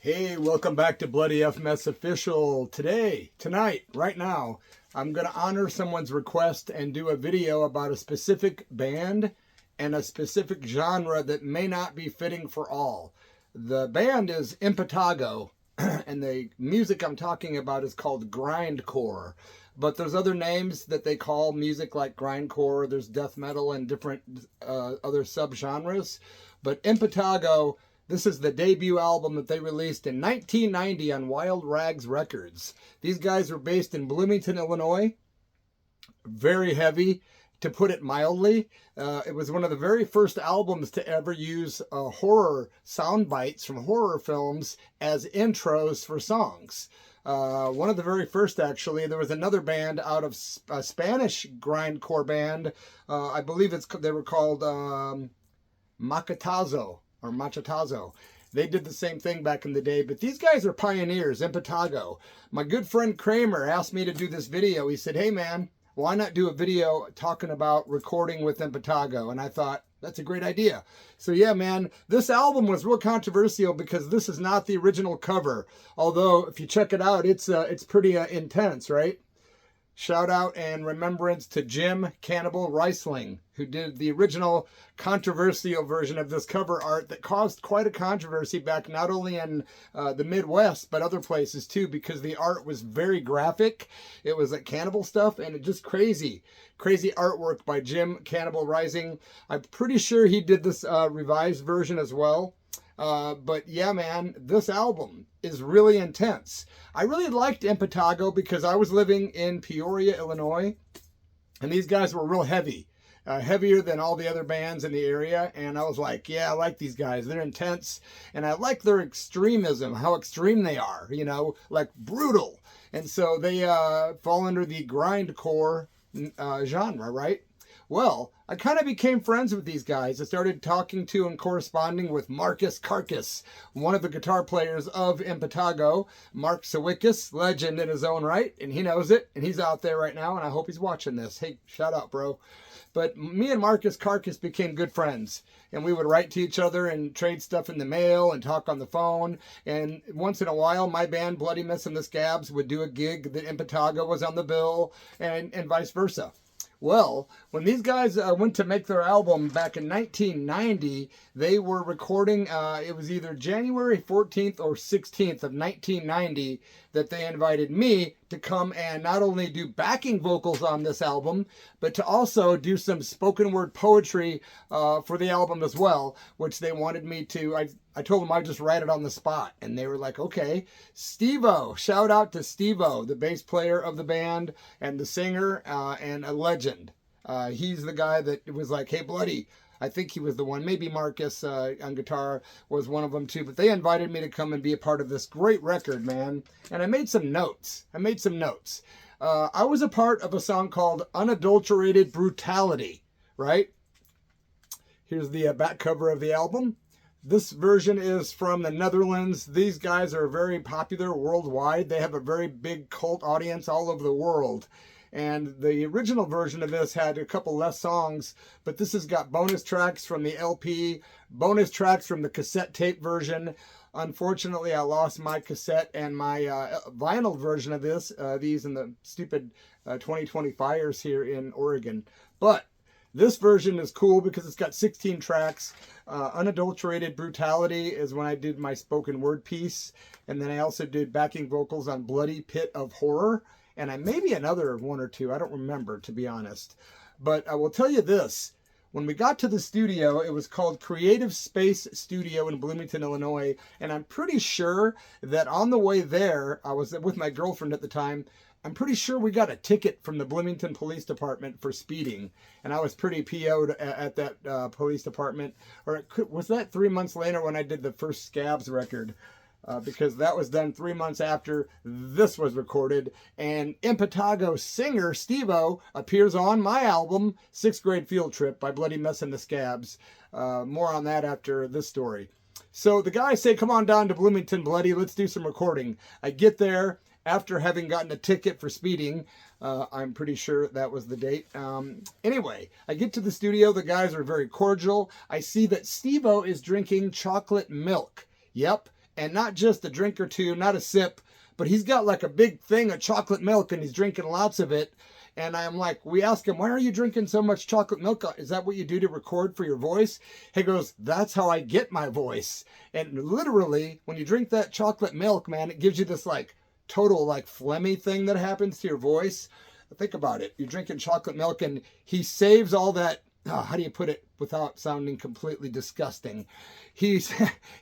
Hey, welcome back to Bloody Mess Official. Tonight, right now, I'm going to honor someone's request and do a video about a specific band and a specific genre that may not be fitting for all. The band is IMPETIGO, and the music I'm talking about is called Grindcore. But there's other names that they call music like Grindcore. There's death metal and different other subgenres. But IMPETIGO, this is the debut album that they released in 1990 on Wild Rags Records. These guys were based in Bloomington, Illinois. Very heavy, to put it mildly. It was one of the very first albums to ever use horror sound bites from horror films as intros for songs. One of the very first, actually. There was another band out of a Spanish grindcore band. I believe they were called Macatazo. Or Machetazo. They did the same thing back in the day, but these guys are pioneers, IMPETIGO. My good friend Kramer asked me to do this video. He said, hey man, why not do a video talking about recording with IMPETIGO? And I thought, that's a great idea. So yeah, man, this album was real controversial because this is not the original cover. Although, if you check it out, it's pretty intense, right? Shout out and remembrance to Jim Cannibal Reisling, who did the original controversial version of this cover art that caused quite a controversy back not only in the Midwest, but other places too, because the art was very graphic. It was like cannibal stuff and it just crazy artwork by Jim Cannibal Reisling. I'm pretty sure he did this revised version as well. But yeah, man, this album is really intense. I really liked IMPETIGO because I was living in Peoria, Illinois, and these guys were real heavy, heavier than all the other bands in the area. And I was like, yeah, I like these guys. They're intense, and I like their extremism, how extreme they are, you know, like brutal. And so they fall under the grindcore genre, right? Well, I kind of became friends with these guys. I started talking to and corresponding with Marcus Carcass, one of the guitar players of IMPETIGO. Mark Sawickas, legend in his own right, and he knows it, and he's out there right now, and I hope he's watching this. Hey, shout out, bro. But me and Marcus Carcass became good friends, and we would write to each other and trade stuff in the mail and talk on the phone. And once in a while, my band, Bloody Mess the Skabs, would do a gig that IMPETIGO was on the bill, and vice versa. Well, when these guys went to make their album back in 1990, they were recording, it was either January 14th or 16th of 1990 that they invited me to come and not only do backing vocals on this album, but to also do some spoken word poetry for the album as well, which they wanted me to. I told them I'd just write it on the spot, and they were like, okay. Stevo, shout out to Stevo, the bass player of the band and the singer and a legend. He's the guy that was like, hey, Bloody. I think he was the one. Maybe Marcus on guitar was one of them too. But they invited me to come and be a part of this great record, man. And I made some notes. I was a part of a song called Unadulterated Brutality, right? Here's the back cover of the album. This version is from the Netherlands. These guys are very popular worldwide. They have a very big cult audience all over the world. And the original version of this had a couple less songs, but this has got bonus tracks from the LP, bonus tracks from the cassette tape version. Unfortunately, I lost my cassette and my vinyl version of these in the stupid 2020 fires here in Oregon. But this version is cool because it's got 16 tracks. Unadulterated Brutality is when I did my spoken word piece. And then I also did backing vocals on Bloody Pit of Horror. And I maybe another one or two. I don't remember, to be honest. But I will tell you this. When we got to the studio, it was called Creative Space Studio in Bloomington, Illinois. And I'm pretty sure that on the way there, I was with my girlfriend at the time. I'm pretty sure we got a ticket from the Bloomington Police Department for speeding. And I was pretty PO'd at that police department. Or was that 3 months later when I did the first Skabs record? Because that was done 3 months after this was recorded. And IMPETIGO singer Stevo appears on my album, 6th Grade Field Trip by Bloody Mess the Skabs. More on that after this story. So the guys say, come on down to Bloomington, Bloody, let's do some recording. I get there after having gotten a ticket for speeding. I'm pretty sure that was the date. Anyway, I get to the studio. The guys are very cordial. I see that Stevo is drinking chocolate milk. Yep. and not just a drink or two, not a sip, but he's got like a big thing of chocolate milk and he's drinking lots of it. And I'm like, we ask him, why are you drinking so much chocolate milk? Is that what you do to record for your voice? He goes, that's how I get my voice. And literally, when you drink that chocolate milk, man, it gives you this like total like phlegmy thing that happens to your voice. Think about it. You're drinking chocolate milk and he saves all that. How do you put it without sounding completely disgusting? He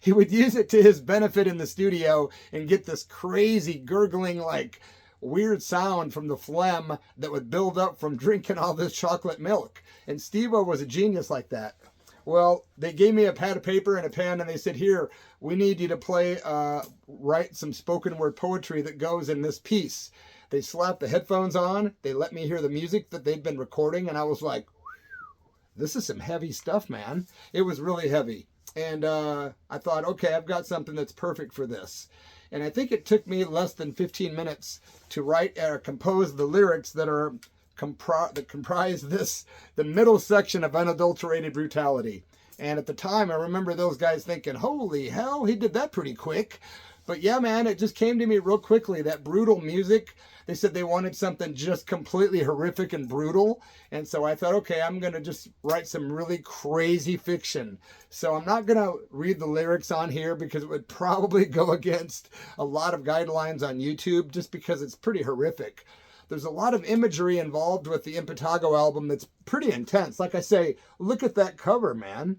would use it to his benefit in the studio and get this crazy gurgling like weird sound from the phlegm that would build up from drinking all this chocolate milk. And Stevo was a genius like that. Well, they gave me a pad of paper and a pen and they said, here, we need you to write some spoken word poetry that goes in this piece. They slapped the headphones on. They let me hear the music that they'd been recording. And I was like, this is some heavy stuff, man. It was really heavy. And I thought, okay, I've got something that's perfect for this. And I think it took me less than 15 minutes to write or compose the lyrics that are that comprise the middle section of Unadulterated Brutality. And at the time, I remember those guys thinking, holy hell, he did that pretty quick. But yeah, man, it just came to me real quickly, that brutal music. They said they wanted something just completely horrific and brutal. And so I thought, okay, I'm going to just write some really crazy fiction. So I'm not going to read the lyrics on here because it would probably go against a lot of guidelines on YouTube just because it's pretty horrific. There's a lot of imagery involved with the Impetigo album that's pretty intense. Like I say, look at that cover, man.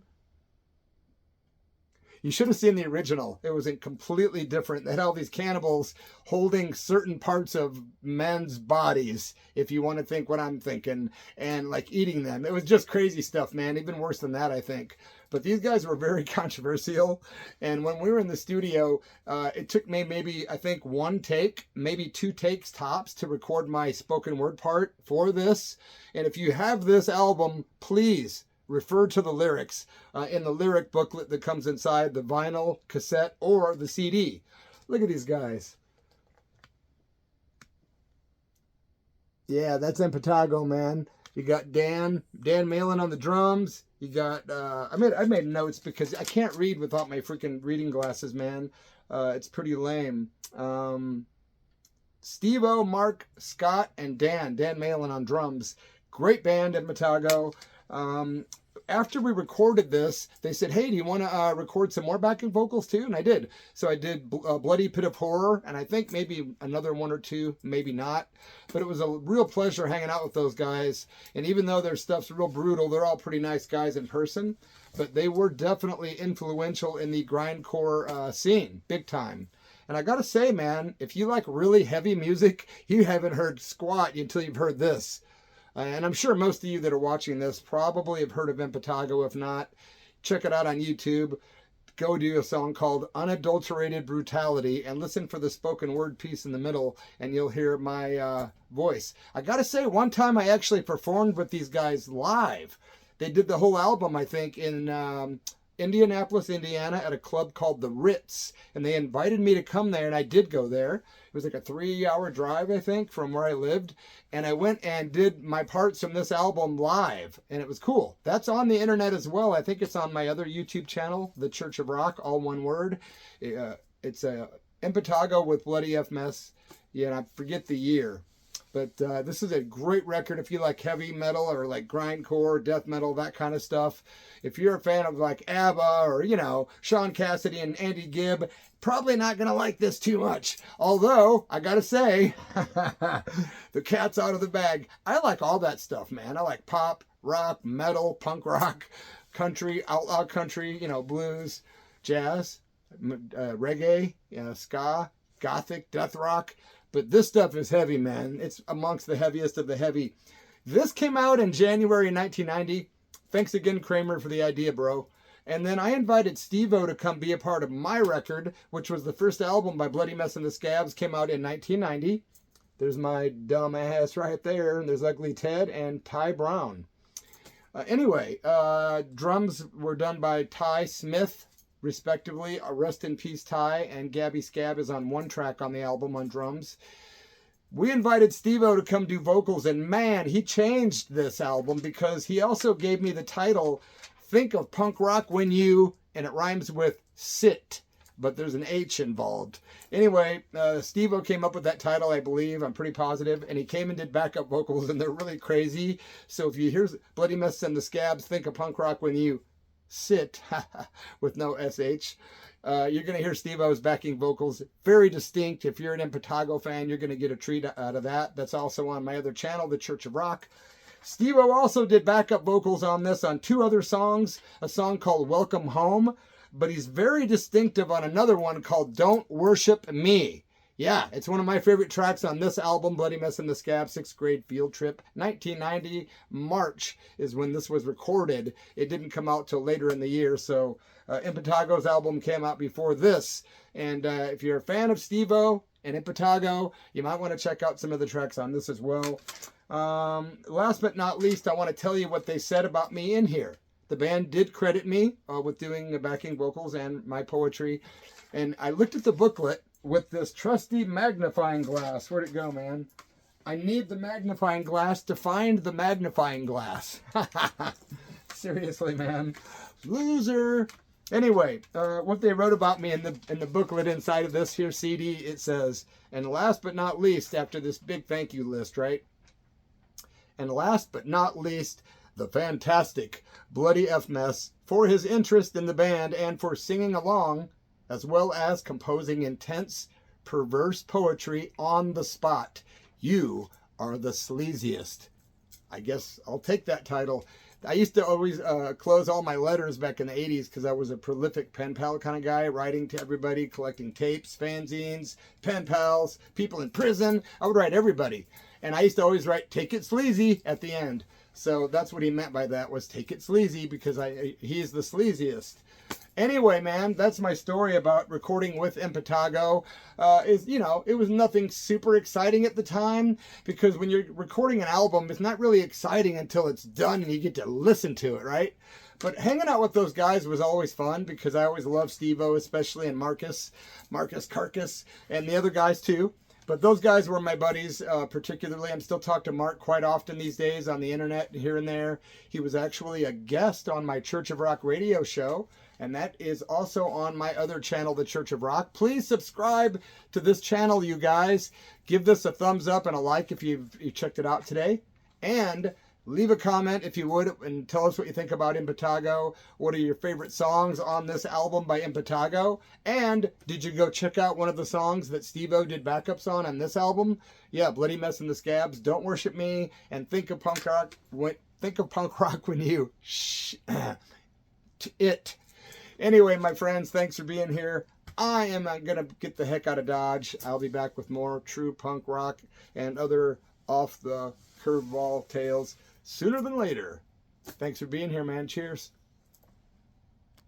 You should have seen the original. It was completely different. They had all these cannibals holding certain parts of men's bodies, if you want to think what I'm thinking, and like eating them. It was just crazy stuff, man. Even worse than that, I think. But these guys were very controversial. And when we were in the studio, it took me maybe, I think, one take, maybe 2 takes tops to record my spoken word part for this. And if you have this album, please refer to the lyrics in the lyric booklet that comes inside the vinyl, cassette, or the CD. Look at these guys. Yeah, that's Impetigo, man. You got Dan Malin on the drums. You got, I made notes because I can't read without my freaking reading glasses, man. It's pretty lame. Stevo, Mark, Scott, and Dan Malin on drums. Great band, Impetigo. After we recorded this, they said, hey, do you want to record some more backing vocals too? And I did. So I did Bloody Pit of Horror, and I think maybe another 1 or 2, maybe not. But it was a real pleasure hanging out with those guys. And even though their stuff's real brutal, they're all pretty nice guys in person. But they were definitely influential in the grindcore scene, big time. And I gotta say, man, if you like really heavy music, you haven't heard squat until you've heard this. And I'm sure most of you that are watching this probably have heard of Impetigo. If not, check it out on YouTube. Go do a song called Unadulterated Brutality and listen for the spoken word piece in the middle and you'll hear my voice. I gotta say, one time I actually performed with these guys live. They did the whole album, I think, in Indianapolis, Indiana at a club called The Ritz. And they invited me to come there and I did go there. It was like a 3-hour drive, I think, from where I lived. And I went and did my parts from this album live. And it was cool. That's on the internet as well. I think it's on my other YouTube channel, The Church of Rock, all one word. It's a Impetigo with Bloody Mess. Yeah, and I forget the year. But this is a great record if you like heavy metal or like grindcore, death metal, that kind of stuff. If you're a fan of like ABBA or, you know, Sean Cassidy and Andy Gibb, probably not going to like this too much. Although, I got to say, the cat's out of the bag. I like all that stuff, man. I like pop, rock, metal, punk rock, country, outlaw country, you know, blues, jazz, reggae, ska, gothic, death rock. But this stuff is heavy, man. It's amongst the heaviest of the heavy. This came out in January 1990. Thanks again, Kramer, for the idea, bro. And then I invited Stevo to come be a part of my record, which was the first album by Bloody Mess the Skabs, came out in 1990. There's my dumb ass right there. And there's Ugly Ted and Ty Brown. Anyway, drums were done by Ty Smith, respectively. Rest in peace, Ty, and Gabby Scab is on one track on the album on drums. We invited Stevo to come do vocals, and man, he changed this album because he also gave me the title, Think of Punk Rock When You, and it rhymes with sit, but there's an H involved. Anyway, Stevo came up with that title, I believe. I'm pretty positive. And he came and did backup vocals, and they're really crazy. So if you hear Bloody Mess and the Skabs, think of punk rock when you sit, with no SH. You're going to hear Stevo's backing vocals. Very distinct. If you're an Impago fan, you're going to get a treat out of that. That's also on my other channel, The Church of Rock. Stevo also did backup vocals on this on 2 other songs. A song called Welcome Home. But he's very distinctive on another one called Don't Worship Me. Yeah, it's one of my favorite tracks on this album, Bloody Mess and the Skabs, 6th grade field trip. 1990, March is when this was recorded. It didn't come out till later in the year, so Impago's album came out before this. And if you're a fan of Stevo and Impago, you might want to check out some of the tracks on this as well. Last but not least, I want to tell you what they said about me in here. The band did credit me with doing the backing vocals and my poetry. And I looked at the booklet with this trusty magnifying glass. Where'd it go, man? I need the magnifying glass to find the magnifying glass. Seriously, man. Loser. Anyway, what they wrote about me in the booklet inside of this here CD, it says, and last but not least, after this big thank you list, right? And last but not least, the fantastic Bloody F Mess for his interest in the band and for singing along, as well as composing intense, perverse poetry on the spot. You are the sleaziest. I guess I'll take that title. I used to always close all my letters back in the 80s because I was a prolific pen pal kind of guy, writing to everybody, collecting tapes, fanzines, pen pals, people in prison. I would write everybody. And I used to always write, take it sleazy at the end. So that's what he meant by that, was take it sleazy, because he's the sleaziest. Anyway, man, that's my story about recording with Impago. It was nothing super exciting at the time, because when you're recording an album, it's not really exciting until it's done and you get to listen to it, right? But hanging out with those guys was always fun, because I always loved Stevo, especially, and Marcus Carcass, and the other guys too. But those guys were my buddies, particularly. I'm still talking to Mark quite often these days on the internet, here and there. He was actually a guest on my Church of Rock radio show, and that is also on my other channel, The Church of Rock. Please subscribe to this channel, you guys. Give this a thumbs up and a like if you checked it out today. And leave a comment if you would, and tell us what you think about Impago. What are your favorite songs on this album by Impago? And did you go check out one of the songs that Stevo did backups on this album? Yeah, Bloody Mess and the Skabs, Don't Worship Me, and Think of Punk Rock when you it. Anyway, my friends, thanks for being here. I am going to get the heck out of Dodge. I'll be back with more true punk rock and other off the curveball tales sooner than later. Thanks for being here, man. Cheers.